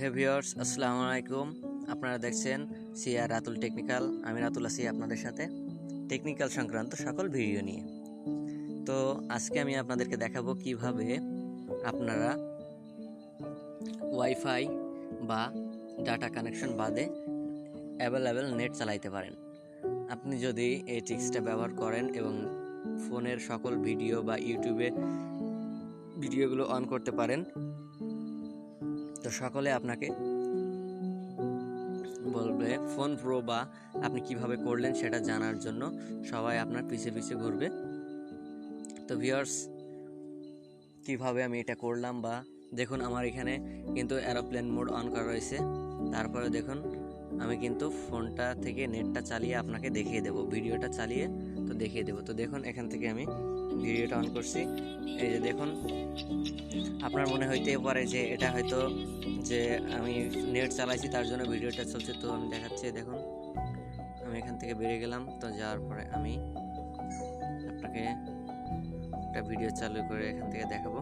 হে viewers, আসসালামু আলাইকুম। আপনারা দেখছেন CR রাতুল টেকনিক্যাল। আমি রাতুল আছি আপনাদের সাথে টেকনিক্যাল সংক্রান্ত সকল ভিডিও নিয়ে। তো আজকে আমি আপনাদেরকে দেখাবো কিভাবে আপনারা ওয়াইফাই বা ডাটা কানেকশন বাদে অ্যাভেলেবেল নেট চালাইতে পারেন। আপনি যদি এই ট্রিক্সটা ব্যবহার করেন এবং ফোনের সকল ভিডিও বা ইউটিউবে ভিডিওগুলো অন করতে পারেন, তো সকলে আপনাকে বলবে ফোন প্রো বা আপনি কিভাবে করলেন সেটা জানার জন্য সবাই আপনার পিছে পিছে ঘুরবে। তো ভিউয়ার্স, কিভাবে আমি এটা করলাম বা দেখুন, আমার এখানে কিন্তু এরোপ্লেন মোড অন করা রয়েছে। তারপরে দেখুন, আমি কিন্তু ফোনটা থেকে নেটটা চালিয়ে আপনাকে দেখিয়ে দেব, ভিডিওটা চালিয়ে তো দেখিয়ে দেব। তো দেখুন, এখান থেকে আমি ভিডিওটা অন করছি। এই যে দেখুন, আপনার মনে হইতেই পারে যে এটা হয়তো যে আমি নেট চালাইছি তার জন্য ভিডিওটা চলছে। তো আমি দেখাচ্ছি, দেখুন আমি এখান থেকে বেরিয়ে গেলাম। তো যাওয়ার পরে আমি আপনাকে একটা ভিডিও চালু করে এখান থেকে দেখাবো।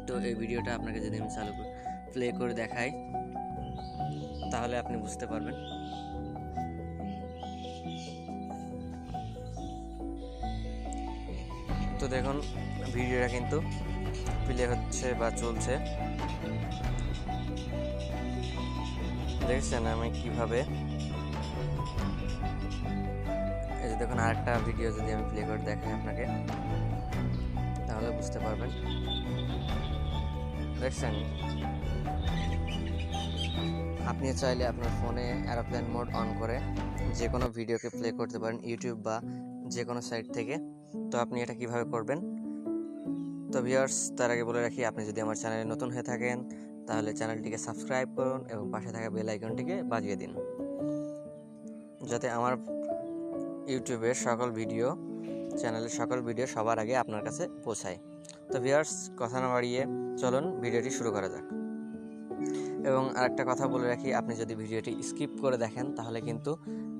তো এই ভিডিওটা আপনাকে যদি আমি চালু করে প্লে করে দেখাই তাহলে আপনি বুঝতে পারবেন। তো দেখুন, ভিডিওটা কিন্তু প্লে হচ্ছে বা চলছে। দেখছেন আমি কিভাবে, এই যে দেখুন আরেকটা ভিডিও যদি আমি প্লে করে দেখাই আপনাকে তাহলে বুঝতে পারবেন। দেখছেন, আপনি চাইলে আপনার ফোনে এরোপ্লেন মোড অন করে যে কোনো ভিডিওকে প্লে করতে পারেন ইউটিউব বা যে কোনো সাইট থেকে। তো আপনি এটা কিভাবে করবেন? তো ভিউয়ার্স, তার আগে বলে রাখি, আপনি যদি আমার চ্যানেলে নতুন হয়ে থাকেন তাহলে চ্যানেলটিকে সাবস্ক্রাইব করুন এবং পাশে থাকা বেল আইকনটিকে বাজিয়ে দিন, যাতে আমার ইউটিউবের সকল ভিডিও, চ্যানেলের সকল ভিডিও সবার আগে আপনার কাছে পৌঁছায়। তো ভিউয়ার্স, কথা না বাড়িয়ে চলুন ভিডিওটি শুরু করা যাক। এবং আরেকটা কথা বলে রাখি, আপনি যদি ভিডিওটি স্কিপ করে দেখেন তাহলে কিন্তু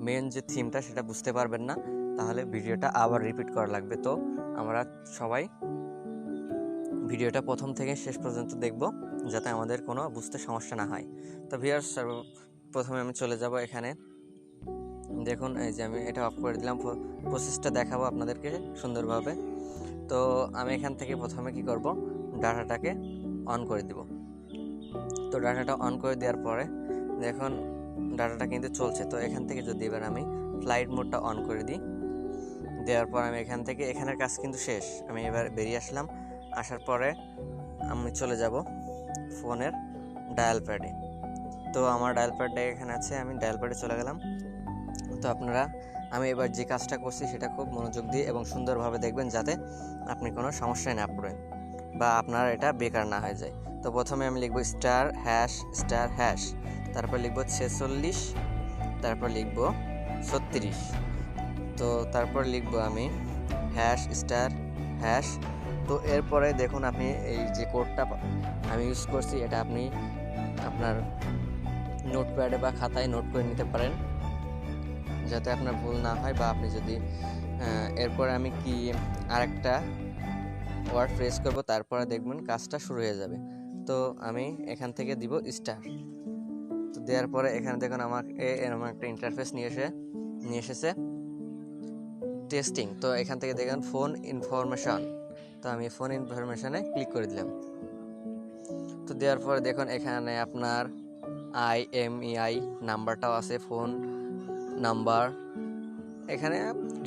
মেন যে থিমটা সেটা বুঝতে পারবেন না, তাহলে ভিডিওটা আবার রিপিট করা লাগবে। তো আমরা সবাই ভিডিওটা প্রথম থেকে শেষ পর্যন্ত দেখব, যাতে আমাদের কোনো বুঝতে সমস্যা না হয়। তো ভিউয়ার্স, প্রথমে আমি চলে যাব এখানে। দেখুন, এই যে আমি এটা অফ করে দিলাম, প্রসেসটা দেখাবো আপনাদেরকে সুন্দরভাবে। তো আমি এখান থেকে প্রথমে কি করব, ডাটাটাকে অন করে দিব। তো ডাটাটা অন করে দেওয়ার পরে দেখুন ডাটাটা কিন্তু চলছে। তো এখান থেকে যদি এবার আমি ফ্লাইট মোডটা অন করে দিই, দেওয়ার পর আমি এখান থেকে, এখানের কাজ কিন্তু শেষ, আমি এবার বেরিয়ে আসলাম। আসার পরে আমি চলে যাব ফোনের ডায়াল প্যাডে। তো আমার ডায়াল প্যাডটা এখানে আছে, আমি ডায়াল প্যাডে চলে গেলাম। তো আপনারা, আমি এবার যে কাজটা করছি সেটা খুব মনোযোগ দিয়ে এবং সুন্দরভাবে দেখবেন, যাতে আপনি কোনো সমস্যায় না পড়েন বা আপনার এটা বেকার না হয়ে যায়। তো প্রথমে আমি লিখব *#*#, তারপর লিখব 46, তারপর লিখব 36, তো তারপর লিখব আমি ###। তো এরপরে দেখুন, আপনি এই যে কোডটা আমি ইউজ করছি এটা আপনি আপনার নোটপ্যাডে বা খাতায় নোট করে নিতে পারেন, যাতে আপনার ভুল না হয়। বা আপনি যদি এরপরে আমি কি আরেকটা ওয়ার্ড প্রেস করব, তারপরে দেখবেন কাজটা শুরু হয়ে যাবে। তো আমি এখান থেকে দিব স্টার। তো দেওয়ার পরে এখানে দেখুন আমাকে এরকম একটা ইন্টারফেস নিয়ে এসেছে টেস্টিং। তো এখান থেকে দেখুন ফোন ইনফরমেশন, তো আমি ফোন ইনফরমেশনে ক্লিক করে দিলাম। তো দেওয়ার পরে দেখুন এখানে আপনার IMEI নাম্বারটাও আছে, ফোন নাম্বার, এখানে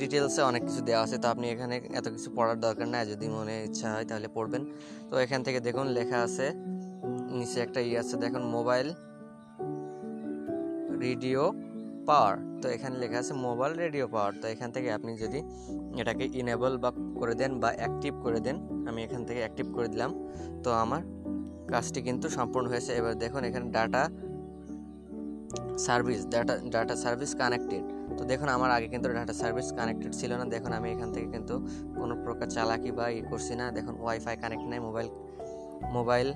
ডিটেলসে অনেক কিছু দেওয়া আছে। তো আপনি এখানে এত কিছু পড়ার দরকার নাই, যদি মনে ইচ্ছা হয় তাহলে পড়বেন। তো এখান থেকে দেখুন লেখা আছে, নিচে একটা আছে দেখুন, মোবাইল রেডিও পাওয়ার। তো এখানে লেখা আছে মোবাইল রেডিও পাওয়ার। তো এখান থেকে আপনি যদি এটাকে ইনেবল বা করে দেন বা অ্যাক্টিভ করে দেন, আমি এখান থেকে অ্যাক্টিভ করে দিলাম। তো আমার কাজটি কিন্তু সম্পূর্ণ হয়েছে। এবার দেখুন এখানে ডাটা সার্ভিস কানেক্টেড। তো দেখুন আমার আগে কিন্তু ডাটা সার্ভিস কানেক্টেড ছিল না। দেখুন আমি এখান থেকে কিন্তু কোনো প্রকার চালাকি বা করছি না। দেখুন ওয়াইফাই কানেক্ট নাই, মোবাইল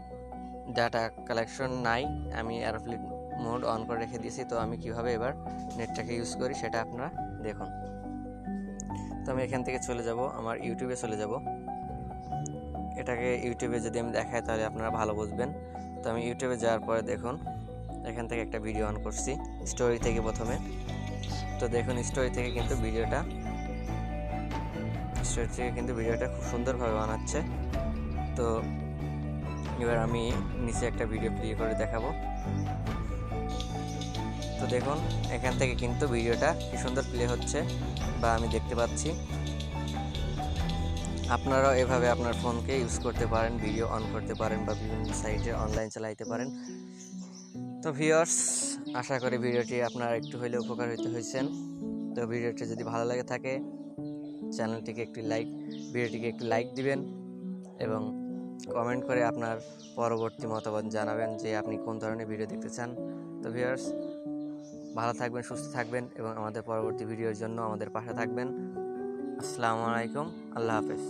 ডাটা কালেকশন নাই, আমি এরোপ্লেন মোড অন করে রেখে দিয়েছি। তো আমি কিভাবে এবার নেটটাকে ইউজ করি সেটা আপনারা দেখুন। তো আমি এখান থেকে চলে যাব, আমার ইউটিউবে চলে যাব। এটাকে ইউটিউবে যদি আমি দেখাই তাহলে আপনারা ভালো বুঝবেন। তো আমি ইউটিউবে যাওয়ার পরে দেখুন এখান থেকে একটা ভিডিও অন করছি স্টোরি থেকে প্রথমে। তো দেখুন স্টোরি থেকে কিন্তু ভিডিওটা খুব সুন্দরভাবে বানাচ্ছে। তো এবার আমি নিচে একটা ভিডিও প্লে করে দেখাবো। তো দেখুন এখান থেকে কিন্তু ভিডিওটা কি সুন্দর প্লে হচ্ছে বা আমি দেখতে পাচ্ছি। আপনারাও এভাবে আপনার ফোনকে ইউজ করতে পারেন, ভিডিও অন করতে পারেন বা বিভিন্ন সাইটে অনলাইন চালাইতে পারেন। তো ভিউয়ার্স, আশা করি ভিডিওটি আপনার একটু হলেও উপকারিত হয়েছেন। তো ভিডিওটি যদি ভালো লাগে থাকে ভিডিওটিকে একটি লাইক দিবেন এবং কমেন্ট করে আপনার পরবর্তী মতামত জানাবেন যে আপনি কোন ধরনের ভিডিও দেখতে চান। তো ভিউয়ার্স, ভালো থাকবেন, সুস্থ থাকবেন এবং আমাদের পরবর্তী ভিডিওর জন্য আমাদের পাশে থাকবেন। আসসালামু আলাইকুম, আল্লাহ হাফেজ।